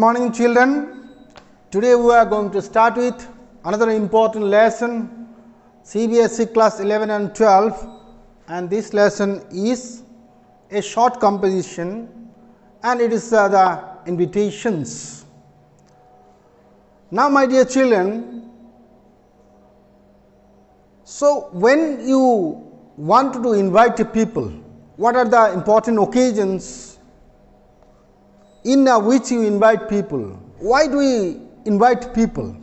morning, children. Today we are going to start with another important lesson, CBSE class 11 and 12, and this lesson is a short composition and it is the invitations. Now, my dear children, so when you want to invite people, what are the important occasions in which you invite people? Why do we invite people?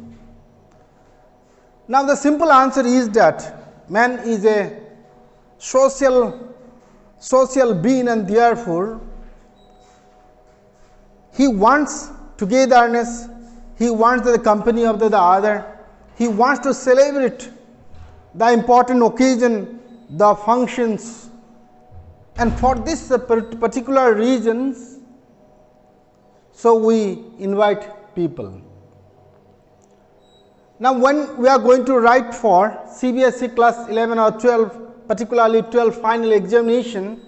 Now, the simple answer is that man is a social being, and therefore, he wants togetherness, he wants the company of the other, he wants to celebrate the important occasion, the functions, and for this particular reasons, so we invite people. Now, when we are going to write for CBSE class 11 or 12, particularly 12 final examination,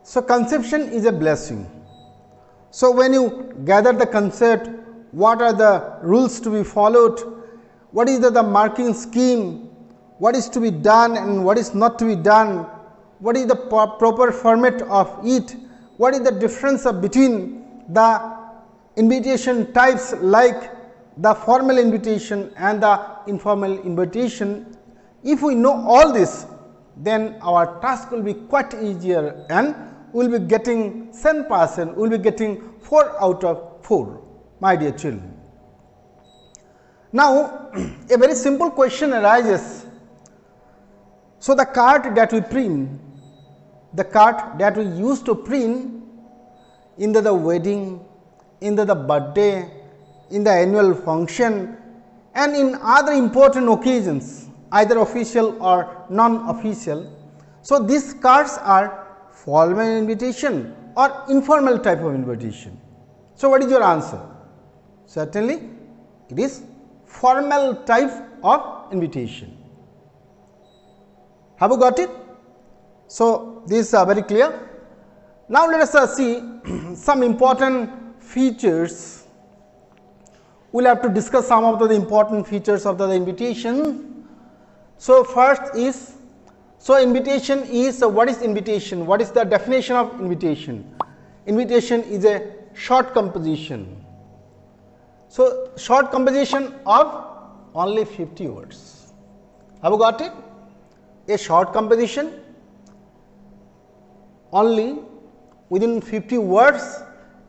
so conception is a blessing. So, when you gather the concept, what are the rules to be followed, what is the marking scheme, what is to be done and what is not to be done, what is the proper format of it, what is the difference between the invitation types like the formal invitation and the informal invitation. If we know all this, then our task will be quite easier and we will be getting 10%, we will be getting 4 out of 4, my dear children. Now, a very simple question arises. So, the card that we print, the card that we used to print in the wedding, in the birthday, in the annual function and in other important occasions, either official or non-official. So, these cards are formal invitation or informal type of invitation. So, what is your answer? Certainly, it is formal type of invitation. Have you got it? So, these are very clear. Now, let us see some important features. We will have to discuss some of the important features of the invitation. So, first is, so invitation is, what is invitation? What is the definition of invitation? Invitation is a short composition. So, short composition of only 50 words. Have you got it? A short composition only within 50 words,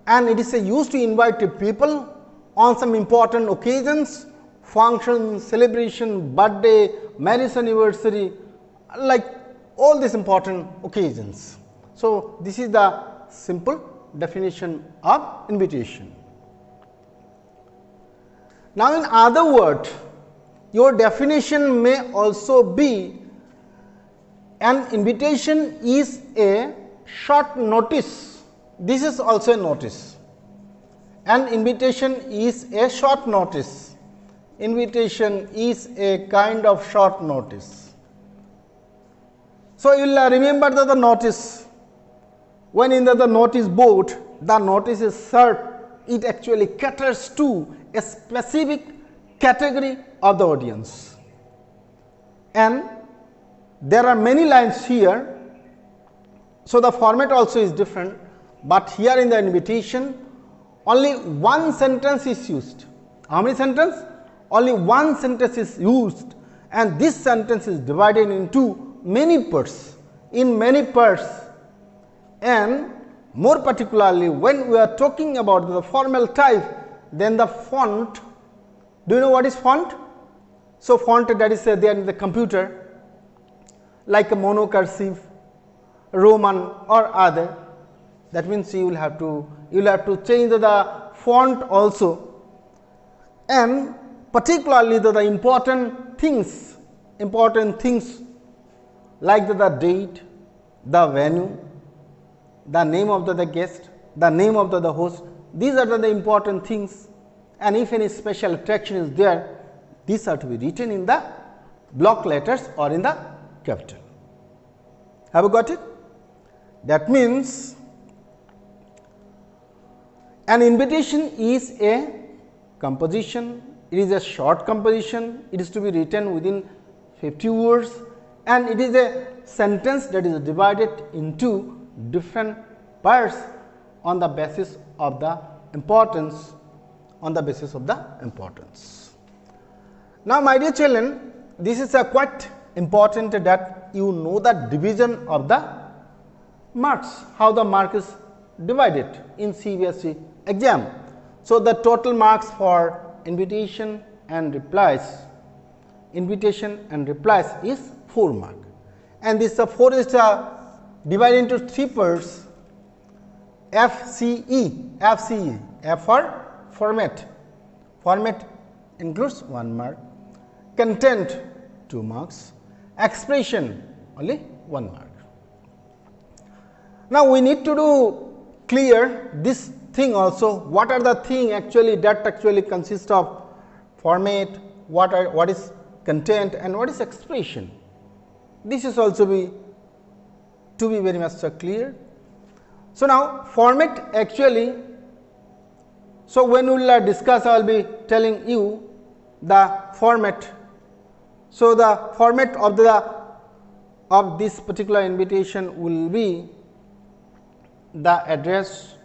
and it is used to invite people on some important occasions, function, celebration, birthday, marriage anniversary, like all these important occasions. So, this is the simple definition of invitation. Now, in other words, your definition may also be an invitation is a short notice. This is also a notice. An invitation is a short notice. Invitation is a kind of short notice. So, you will remember that the notice, when in the notice board, the notice is served, it actually caters to a specific category of the audience. And there are many lines here. So, the format also is different, but here in the invitation only one sentence is used. How many sentences? Only one sentence is used, and this sentence is divided into many parts, and more particularly when we are talking about the formal type, then the font. Do you know what is font? So, font that is there in the computer, like a monocursive, Roman or other, that means you will have to change the font also, and particularly the important things like the date, the venue, the name of the guest, the name of the host. These are the important things, and if any special attraction is there, these are to be written in the block letters or in the capital. Have you got it? That means An invitation is a composition, it is a short composition, it is to be written within 50 words and it is a sentence that is divided into different parts on the basis of the importance, Now, my dear children, this is a quite important that you know the division of the marks, how the mark is divided in CBSE exam. So, the total marks for invitation and replies is 4 mark and this 4 is divided into 3 parts FCE, F for format includes 1 mark, content 2 marks, expression only 1 mark. Now, we need to do clear this thing also, what are the thing actually that actually consists of format, what is content and what is expression. This is also to be very much clear. So, now format actually, so when we will discuss I will be telling you the format. So, the format of this particular invitation will be the address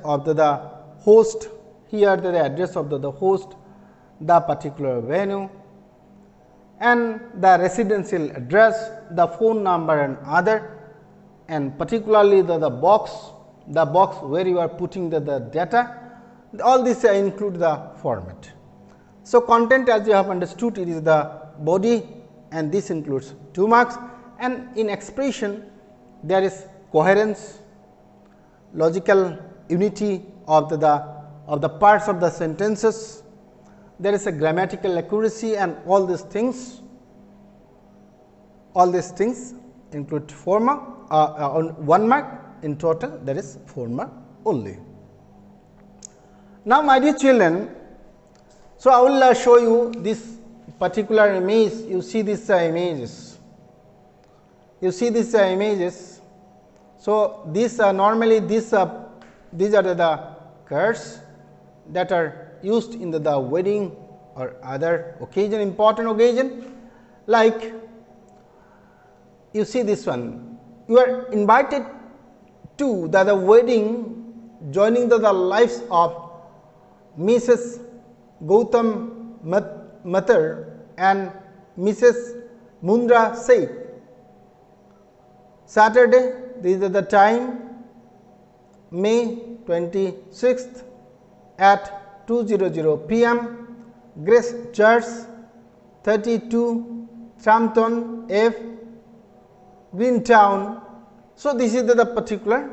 of the host, here the address of the host, the particular venue and the residential address, the phone number and other, and particularly the box where you are putting the data, all this include the format. So, content as you have understood, it is the body and this includes 2 marks, and in expression there is coherence, logical unity of the parts of the sentences, there is a grammatical accuracy and all these things include 4 mark, 1 mark, in total that is 4 mark only. Now, my dear children, so I will show you this particular image. You see these images. So, these normally these are the cards that are used in the wedding or other occasion, important occasion, like you see this one. You are invited to the wedding, joining the lives of Mrs. Gautam Mathur and Mrs. Mundra Seth. Saturday, this is the time, May 26th at 2:00 p.m. Grace Church, 32 Trampton F, Greentown. So, this is the particular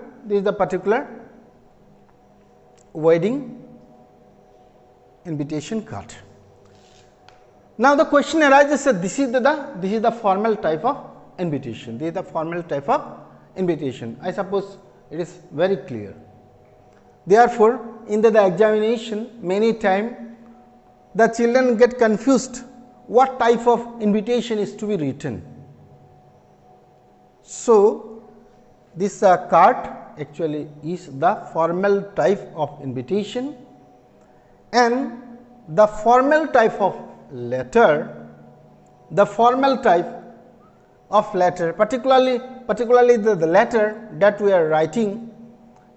wedding invitation card. Now, the question arises that this is the formal type of invitation. I suppose it is very clear. Therefore, in the examination many times the children get confused what type of invitation is to be written. So, this card actually is the formal type of invitation, and the formal type of letter, particularly the letter that we are writing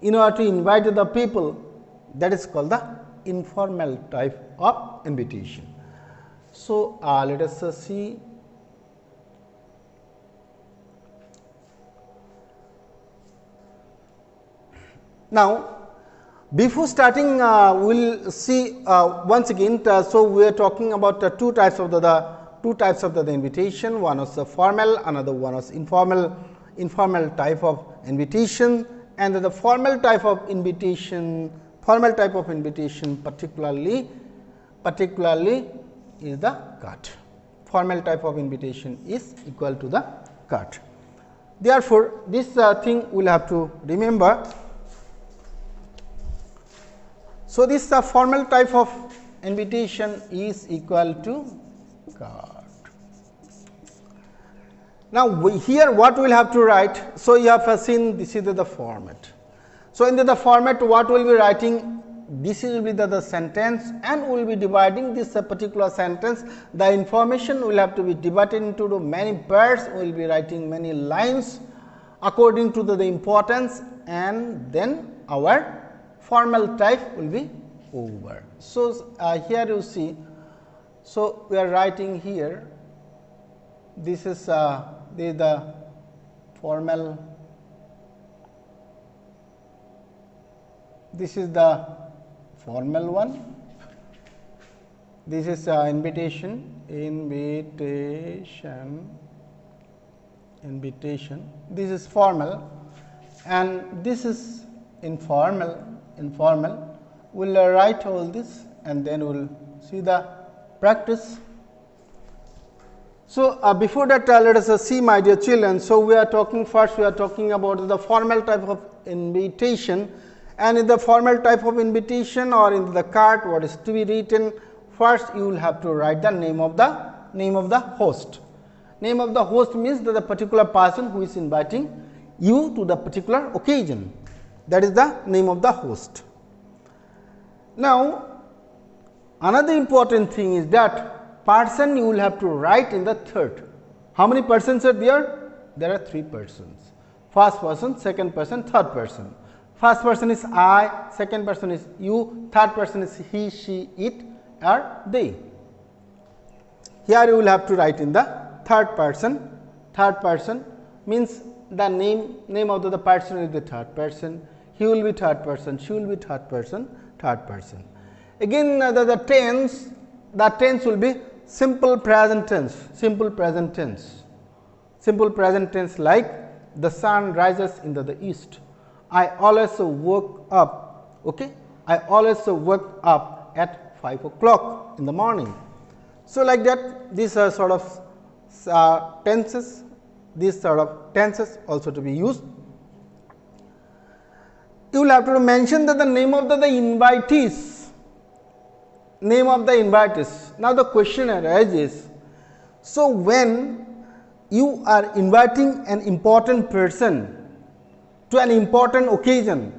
in order to invite the people, that is called the informal type of invitation. So, let us see. Now, before starting, we will see once again. So, we are talking about two types of the invitation. One is the formal, another one is informal type of invitation, and the formal type of invitation particularly is the card. Formal type of invitation is equal to the card. Therefore, this thing we will have to remember. So, this formal type of invitation is equal to card. Now, here what we will have to write. So, you have seen this is the format. So, in the format what we will be writing, this will be the sentence, and we will be dividing this particular sentence. The information will have to be divided into many parts, we will be writing many lines according to the importance, and then our formal type will be over. So, here you see, so we are writing here, this is the formal, this is the formal one, this is invitation, this is formal, and this is informal. We will write all this, and then we will see the practice. So, before that let us see, my dear children. So, we are talking first, we are talking about the formal type of invitation, and in the formal type of invitation or in the card what is to be written, first you will have to write the name of the host. Name of the host means that the particular person who is inviting you to the particular occasion, that is the name of the host. Now, another important thing is that person you will have to write in the third. How many persons are there? There are 3 persons. First person, second person, third person. First person is I, second person is you, third person is he, she, it or they. Here you will have to write in the third person. Third person means the name of the person is the third person. He will be third person, she will be third person, third person. Again the tense will be simple present tense. Simple present tense like the sun rises in the east. I always woke up, okay? I always woke up at 5 o'clock in the morning. So, like that, these are sort of tenses, these sort of tenses also to be used. You will have to mention that the name of the invitees, name of the invitees. Now, the question arises, so when you are inviting an important person to an important occasion,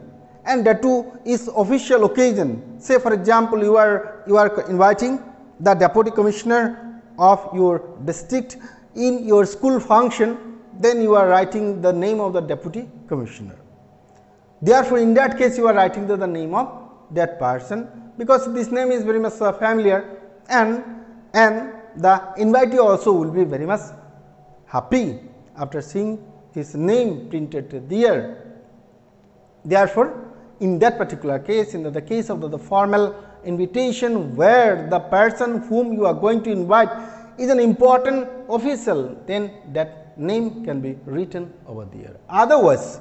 and that too is official occasion. Say for example, you are inviting the deputy commissioner of your district in your school function, then you are writing the name of the deputy commissioner. Therefore, in that case you are writing the name of that person, because this name is very much familiar, and the invitee also will be very much happy after seeing his name printed there. Therefore, in that particular case, in the case of the formal invitation where the person whom you are going to invite is an important official, then that name can be written over there. Otherwise,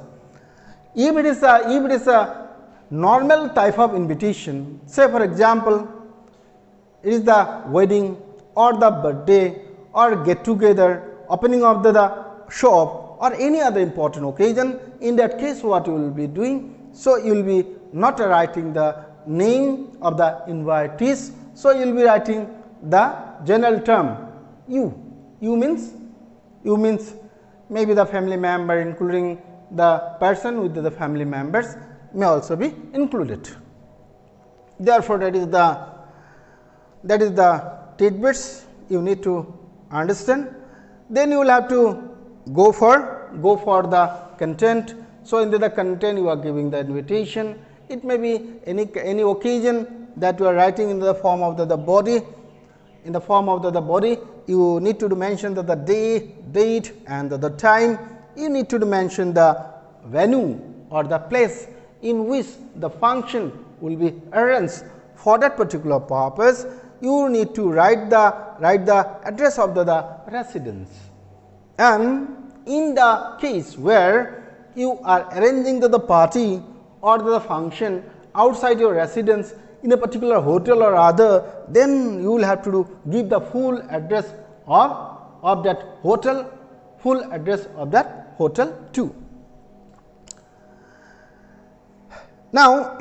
if it is a normal type of invitation, say for example, it is the wedding or the birthday or get together, opening of the shop or any other important occasion, in that case what you will be doing? So, you will be not writing the name of the invitees. So, you will be writing the general term you. You means maybe the family member, including the person with the family members may also be included. Therefore, that is the tidbits you need to understand. Then you will have to go for the content. So, in the content you are giving the invitation. It may be any occasion that you are writing in the form of the body. In the form of the body, you need to mention the day, date and the time. You need to mention the venue or the place in which the function will be arranged. For that particular purpose, you need to write the address of the residence. And in the case where you are arranging the party or the function outside your residence in a particular hotel or other, then you will have to give the full address of that hotel, full address of that hotel too. Now,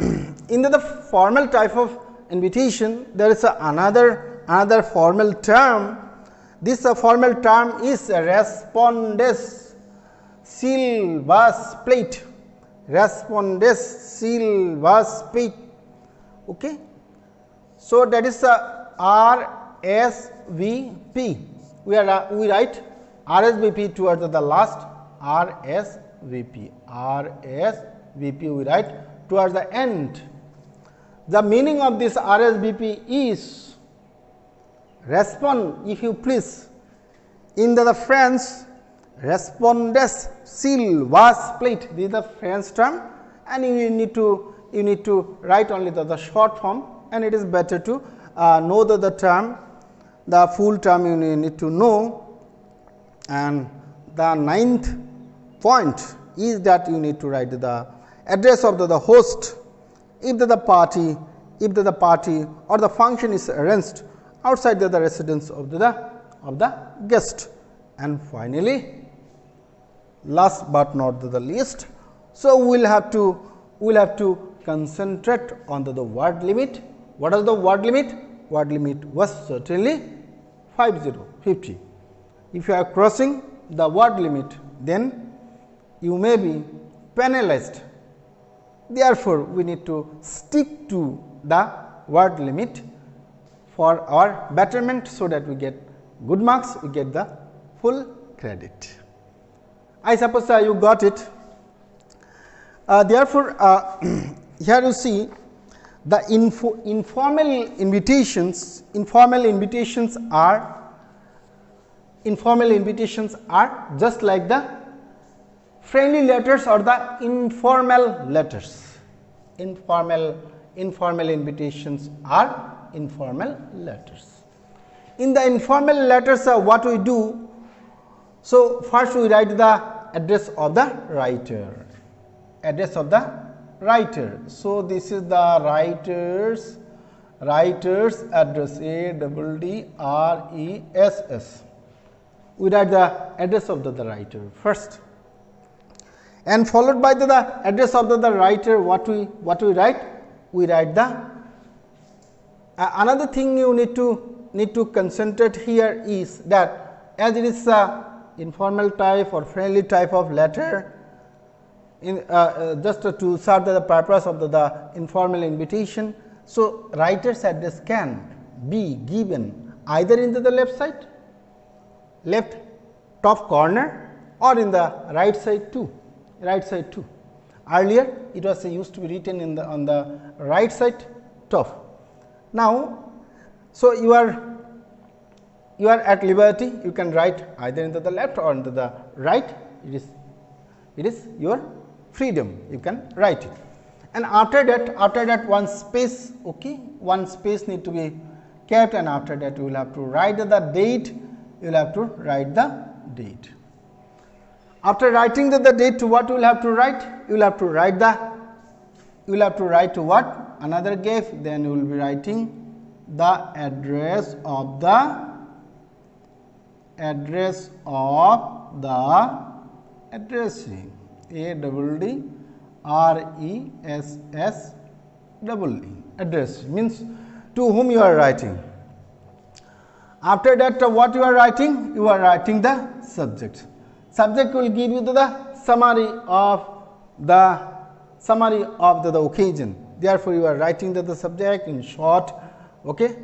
in the formal type of invitation, there is another formal term. This formal term is respondes silvas plate. respondes seal was paid. Okay. So, that is RSVP. We write RSVP towards the last RSVP. RSVP we write towards the end. The meaning of this RSVP is respond, if you please. In the French, respondes seal was plate. This is the French term, and you need to write only the short form, and it is better to know the term, the full term you need to know. And the ninth point is that you need to write the address of the host if the party or the function is arranged outside the residence of the guest. And finally, last but not the least, so we will have to concentrate on the word limit. What is the word limit? Word limit was certainly 50. If you are crossing the word limit, then you may be penalized. Therefore, we need to stick to the word limit for our betterment, so that we get good marks, we get the full credit. I suppose you got it. Therefore, here you see the informal invitations are just like the friendly letters or the informal letters. Informal invitations are informal letters. In the informal letters, what we do? So, first we write the address of the writer. So, this is the writer's address, ADDRESS. We write the address of the writer first, and followed by the address of the writer. What we write? We write the another thing you need to concentrate here is that as it is informal type or friendly type of letter, in just to serve the purpose of the informal invitation. So, writer's address can be given either in the left top corner, or in the right side too. Earlier it was used to be written on the right side top. Now, so you are at liberty, you can write either in the left or in the right. It is your freedom, you can write it. And after that one space, okay, one space need to be kept, and after that you will have to write the date. After writing the date, what you will have to write? You will have to write what? Another gif. Then you will be writing the address of the addressee. ADDRESSEE. Address means to whom you are writing. After that, what you are writing? You are writing the subject. Subject will give you the summary of the occasion. Therefore, you are writing the subject in short. Okay.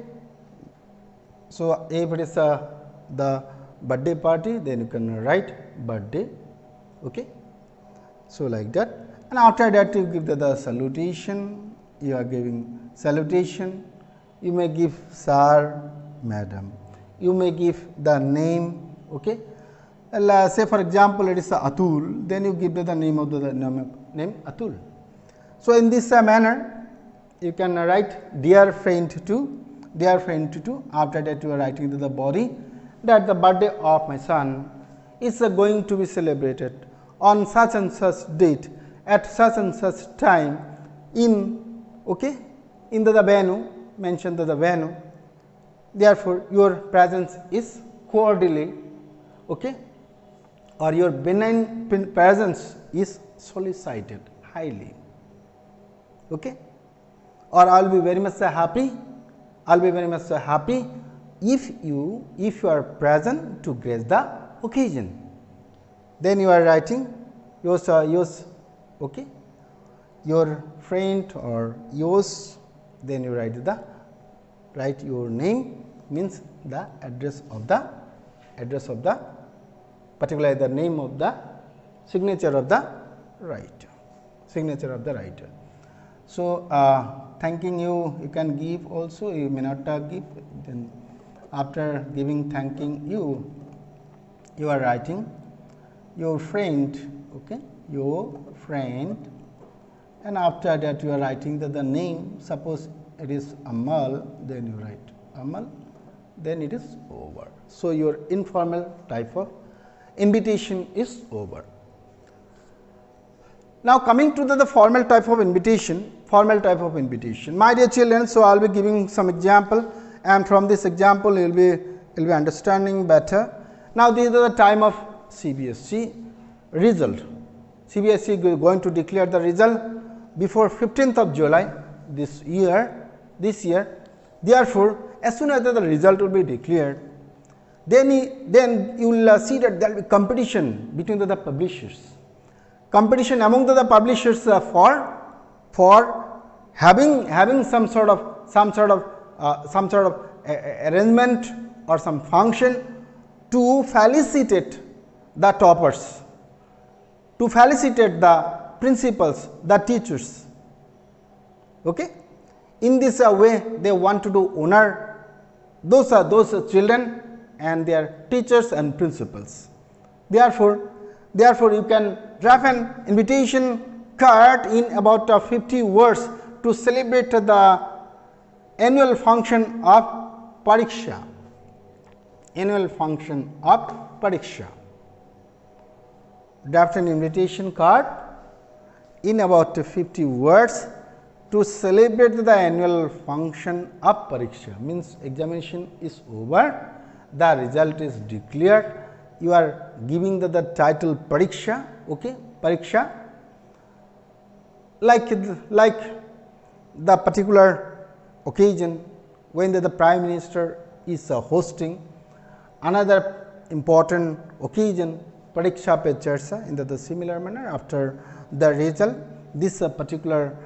So, if it is the birthday party, then you can write birthday. Okay. So, like that, and after that you give the salutation. You are giving salutation. You may give sir, madam. You may give the name. Okay. Say for example, it is Atul, then you give the name of the name Atul. So, in this manner you can write dear friend to. After that you are writing to the body that the birthday of my son is going to be celebrated on such and such date at such and such time in the venue, mention the venue. Therefore, your presence is cordially, okay, or your benign presence is solicited highly, okay, or I will be very much happy. If you are present to grace the occasion. Then you are writing yours, okay, your friend or yours, then you write your name, means the address of the particularly the name of the signature of the writer. So, thanking you can give also, you may not give. Then after giving thanking you are writing your friend, okay, your friend, and after that you are writing the name. Suppose it is Amal, then you write Amal, then it is over. So, your informal type of invitation is over. Now, coming to the formal type of invitation. My dear children, so I will be giving some example, and from this example you will be understanding better. Now, this is the time of CBSE result. CBSE is going to declare the result before 15th of July this year. Therefore, as soon as the result will be declared, then you will see that there will be competition between the publishers. Competition among the publishers for having some sort of arrangement or some function to felicitate the toppers, to felicitate the principals, the teachers. Okay? In this way, they want to honor those children and their teachers and principals. Therefore, you can draft an invitation card in about 50 words to celebrate the annual function of Pariksha. Draft an invitation card in about 50 words to celebrate the annual function of Pariksha. Means examination is over, the result is declared, you are giving the title Pariksha, okay, Pariksha, like the particular occasion when the Prime Minister is hosting another important occasion, Pariksha Pe Charcha, in the similar manner after the result, this particular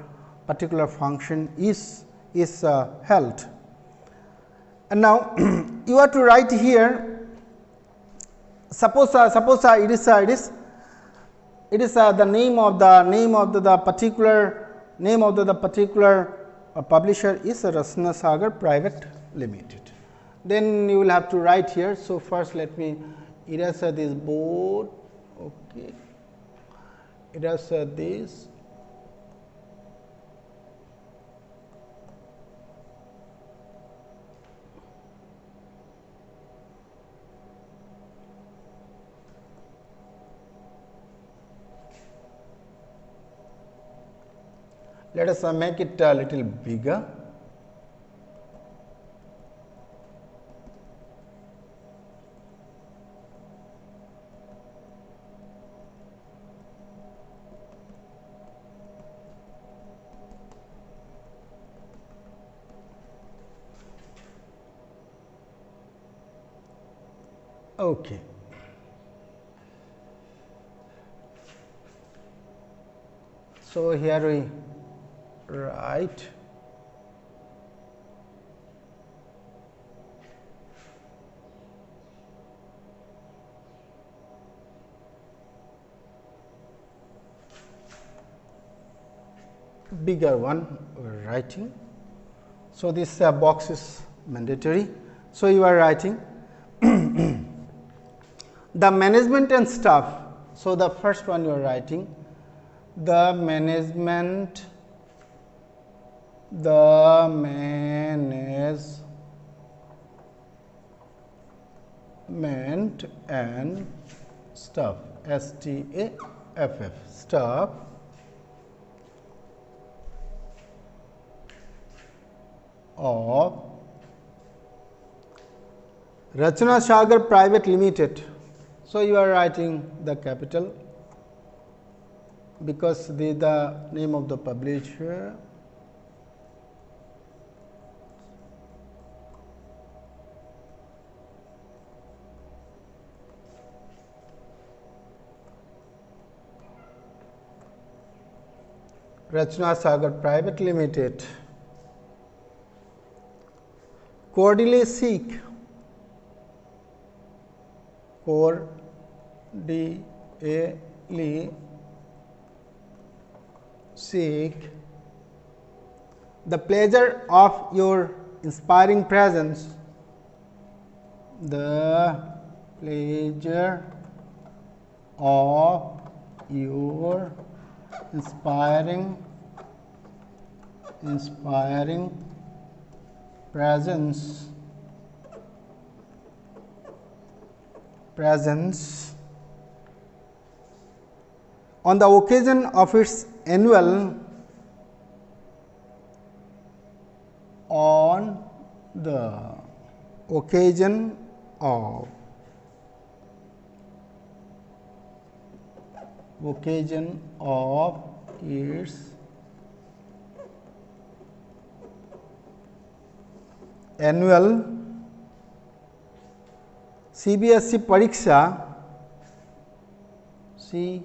function is held. And now you have to write here. Suppose it is the name of the particular publisher is Rasna Sagar Private Limited. Then you will have to write here. So, first let me erase this board. Okay, erase this. Let us make it a little bigger. Okay. So, here we write bigger one we are writing. So, this box is mandatory. So, you are writing the management and staff. So, the first one you are writing the management and staff, STAFF, staff of Rachna Sagar Private Limited. So, you are writing the capital because the name of the publisher. Rachna Sagar Private Limited. Cordially seek, cordially seek the pleasure of your inspiring presence, the pleasure of your inspiring presence on the occasion of its annual occasion of its annual CBSE Pariksha, CBSC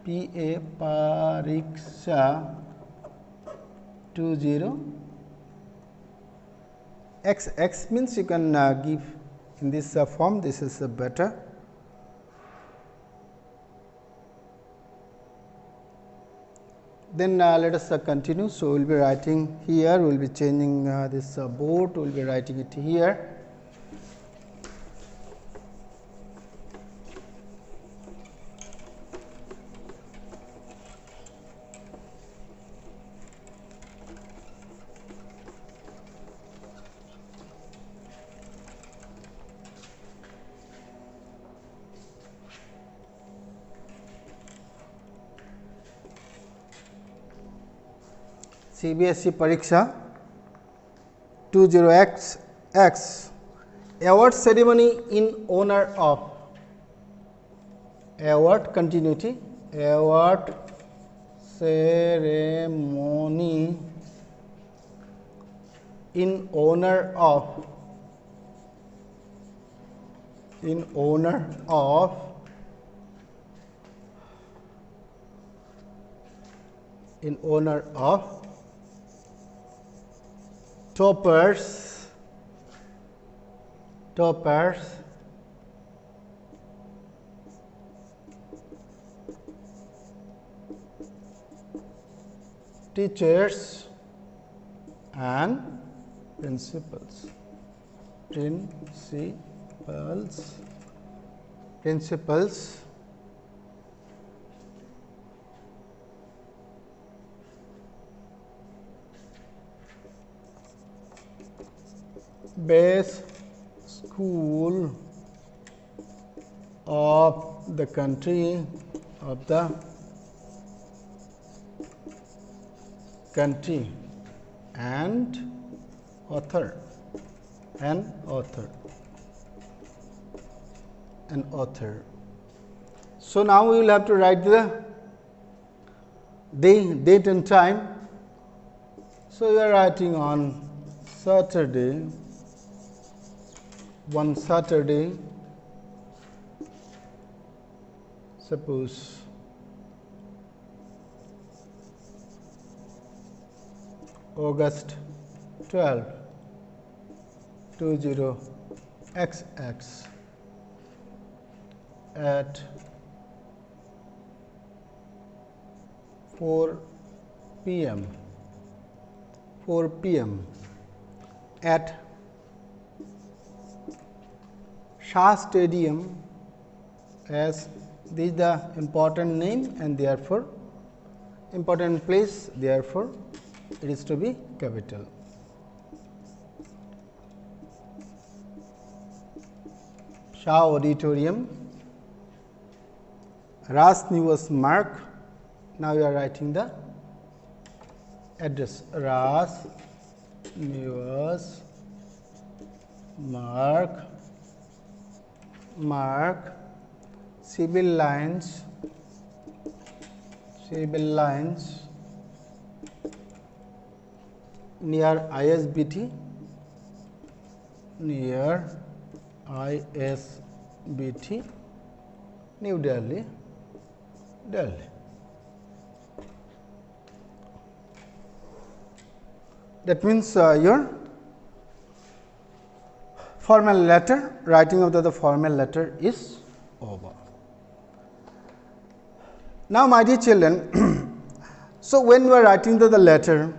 PA Pariksha 20 XX means you can give in this form, this is better. Then let us continue. So, we will be writing here, we will be changing this board, we will be writing it here. CBSE Pariksha 20XX award ceremony in honor of award continuity, award ceremony in honor of toppers teachers and principals best school of the country and author. So, now we will have to write the date and time. So, we are writing on Saturday, one Saturday, suppose August 12, 20XX at 4 p.m. at Shah Stadium, as this is the important name and therefore important place, therefore it is to be capital. Shah Auditorium, Ras Nivas Mark. Now you are writing the address, Ras Nivas Mark, civil lines near ISBT, New Delhi. Delhi. That means your formal letter, writing of the formal letter is over. Now, my dear children, so when you are writing the letter,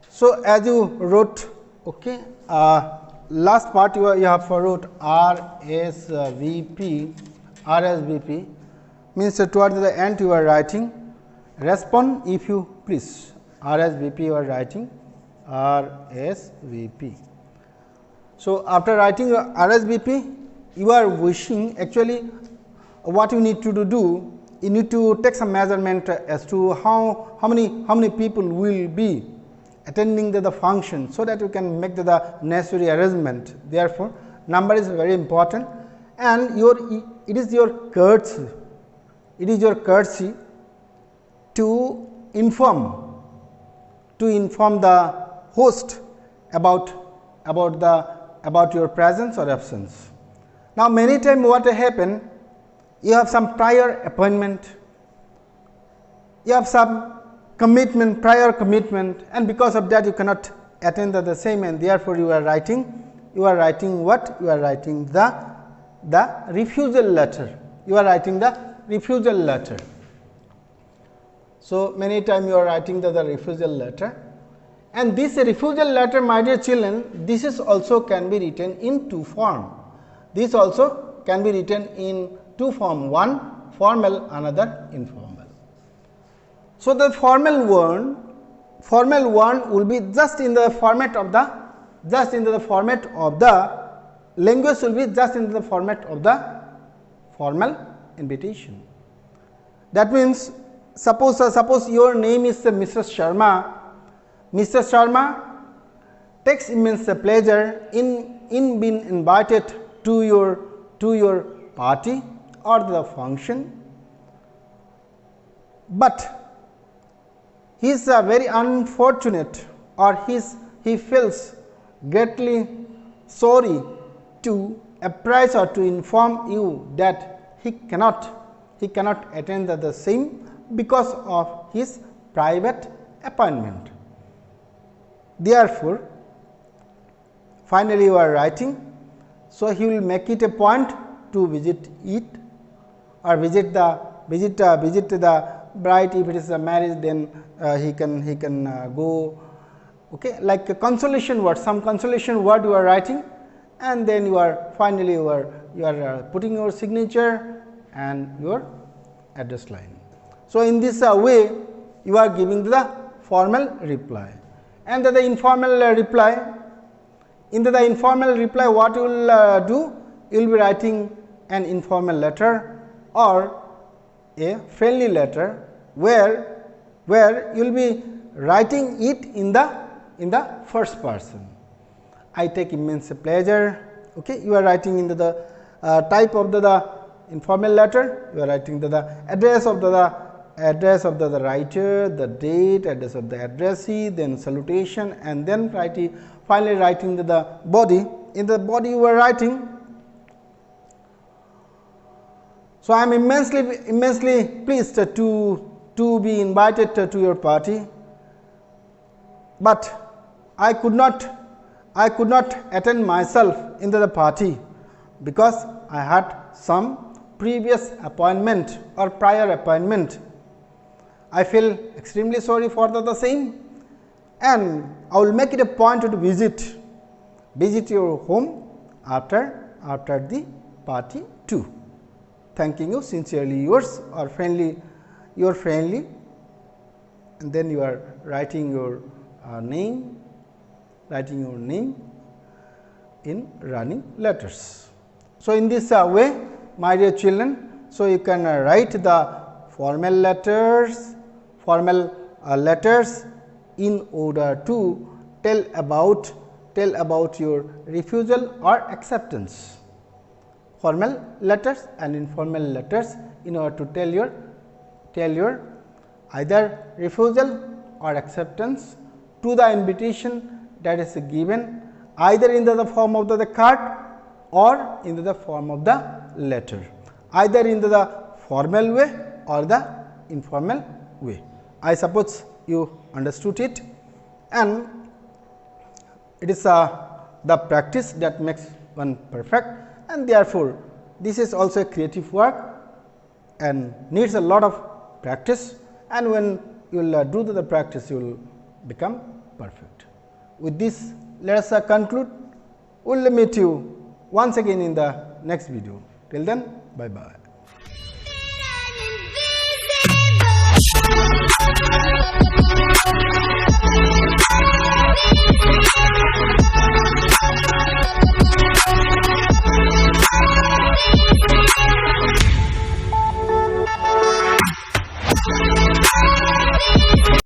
so as you wrote, okay, last part you have wrote RSVP, means towards the end you are writing respond if you please. RSVP you are writing RSVP. So, after writing RSVP, you are wishing, actually what you need to do, you need to take some measurement as to how many people will be attending the function, so that you can make the necessary arrangement. Therefore, number is very important, and it is your courtesy to inform the host about your presence or absence. Now, many times what happen, you have some prior appointment, you have some commitment, prior commitment, and because of that you cannot attend the same, and therefore you are writing what? You are writing the refusal letter. You are writing the refusal letter. So, many times you are writing the refusal letter, and this refusal letter, my dear children, this is also can be written in two form. This also can be written in two form, one formal, another informal. So, the formal one will be just in the format of the language, will be just in the format of the formal invitation. That means, suppose your name is Mr. Sharma. Mr. Sharma takes immense pleasure in being invited to your party or the function, but he is very unfortunate, or he feels greatly sorry to apprise or to inform you that he cannot attend the same because of his private appointment. Therefore, finally you are writing, so he will make it a point to visit it, or visit the bride. If it is a marriage, then he can go, okay, like a consolation word, some consolation word you are writing, and then you are finally you are putting your signature and your address line. So, in this way you are giving the formal reply. And the informal reply, in the informal reply what you will do, you will be writing an informal letter or a friendly letter, where you will be writing it in the first person. I take immense pleasure, okay. You are writing into the type of the informal letter, you are writing the address of the writer, the date, address of the addressee, then salutation, and then finally writing the body. In the body you are writing, so I am immensely pleased to be invited to your party, but I could not attend myself into the party because I had some previous appointment or prior appointment. I feel extremely sorry for the same, and I will make it a point to visit your home after the party too. Thanking you, sincerely yours, or your friendly, and then you are writing your name in running letters. So, in this way, my dear children, so you can write the formal letters in order to tell about your refusal or acceptance. Formal letters and informal letters in order to tell your either refusal or acceptance to the invitation that is given either in the form of the card or in the form of the letter, either in the formal way or the informal way. I suppose you understood it, and it is the practice that makes one perfect, and therefore, this is also a creative work and needs a lot of practice, and when you will do the practice, you will become perfect. With this, let us conclude. We will meet you once again in the next video. Till then, bye bye.